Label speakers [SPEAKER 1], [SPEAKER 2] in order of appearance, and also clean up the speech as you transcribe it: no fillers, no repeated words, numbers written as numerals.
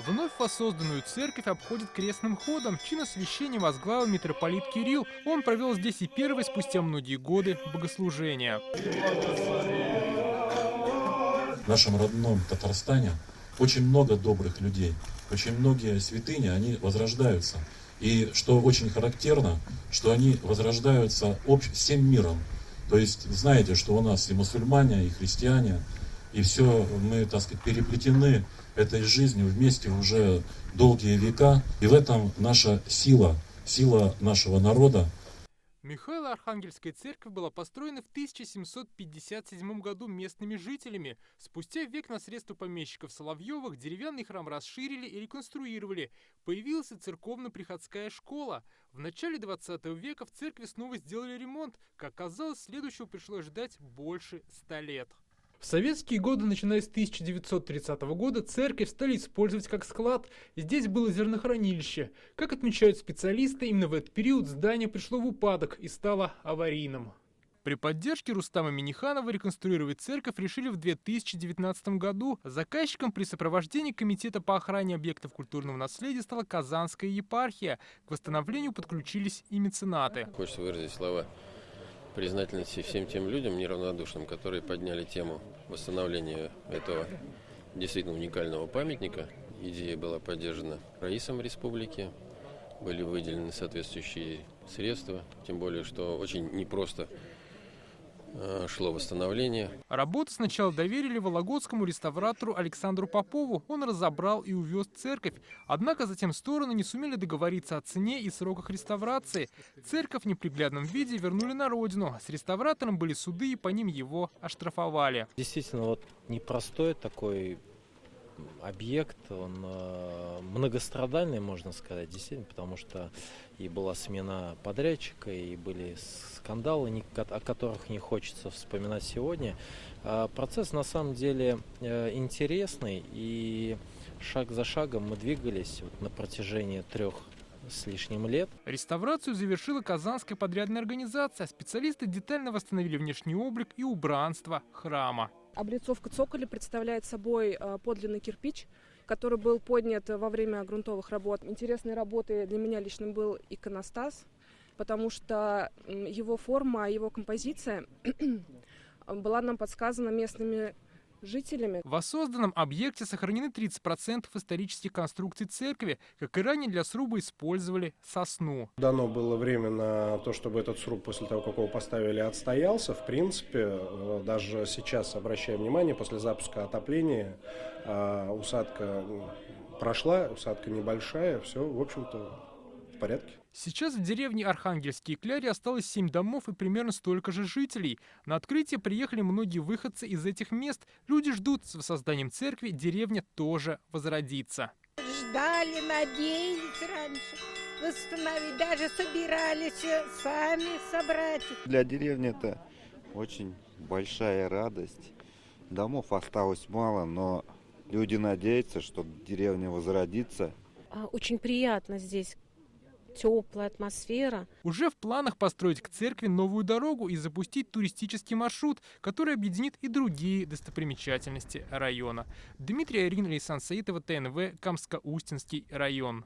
[SPEAKER 1] Вновь воссозданную церковь обходит крестным ходом. Чин освящения возглавил митрополит Кирилл. Он провел здесь и первое спустя многие годы богослужение.
[SPEAKER 2] В нашем родном Татарстане очень много добрых людей, очень многие святыни, они возрождаются. И что очень характерно, что они возрождаются всем миром. То есть знаете, что у нас и мусульмане, и христиане, и все мы, так сказать, переплетены этой жизнью вместе уже долгие века. И в этом наша сила нашего народа.
[SPEAKER 1] Михаило-Архангельская церковь была построена в 1757 году местными жителями. Спустя век на средства помещиков Соловьевых деревянный храм расширили и реконструировали. Появилась и церковно-приходская школа. В начале 20 века в церкви снова сделали ремонт. Как оказалось, следующего пришлось ждать больше 100 лет. В советские годы, начиная с 1930 года, церковь стали использовать как склад. Здесь было зернохранилище. Как отмечают специалисты, именно в этот период здание пришло в упадок и стало аварийным. При поддержке Рустама Минниханова реконструировать церковь решили в 2019 году. Заказчиком при сопровождении Комитета по охране объектов культурного наследия стала Казанская епархия. К восстановлению подключились и меценаты.
[SPEAKER 3] Хочется выразить слова признательности всем тем людям неравнодушным, которые подняли тему восстановления этого действительно уникального памятника. Идея была поддержана правительством республики, были выделены соответствующие средства, тем более, что очень непросто шло восстановление.
[SPEAKER 1] Работу сначала доверили вологодскому реставратору Александру Попову. Он разобрал и увез церковь. Однако затем стороны не сумели договориться о цене и сроках реставрации. Церковь в неприглядном виде вернули на родину. С реставратором были суды, и по ним его оштрафовали.
[SPEAKER 4] Действительно, непростой такой объект, он многострадальный, можно сказать, действительно, потому что и была смена подрядчика, и были скандалы, о которых не хочется вспоминать сегодня. Процесс на самом деле интересный, и шаг за шагом мы двигались на протяжении 3 с лишним лет.
[SPEAKER 1] Реставрацию завершила Казанская подрядная организация. Специалисты детально восстановили внешний облик и убранство храма.
[SPEAKER 5] Облицовка цоколя представляет собой подлинный кирпич, который был поднят во время грунтовых работ. Интересной работой для меня лично был иконостас, потому что его форма, его композиция была нам подсказана местными жителями.
[SPEAKER 1] В воссозданном объекте сохранены 30% исторических конструкций церкви. Как и ранее, для сруба использовали сосну.
[SPEAKER 6] Дано было время на то, чтобы этот сруб после того, как его поставили, отстоялся. В принципе, даже сейчас, обращая внимание, после запуска отопления усадка прошла, усадка небольшая, все, в общем-то, в порядке.
[SPEAKER 1] Сейчас в деревне Архангельские Кляри осталось 7 домов и примерно столько же жителей. На открытие приехали многие выходцы из этих мест. Люди ждут, с воссозданием церкви деревня тоже возродится.
[SPEAKER 7] Ждали, надеялись раньше восстановить, даже собирались сами собрать.
[SPEAKER 8] Для деревни это очень большая радость. Домов осталось мало, но люди надеются, что деревня возродится.
[SPEAKER 9] Очень приятно здесь. Теплая атмосфера.
[SPEAKER 1] Уже в планах построить к церкви новую дорогу и запустить туристический маршрут, который объединит и другие достопримечательности района. Дмитрий Арин, Лейсан Саитова, ТНВ, Камско-Устинский район.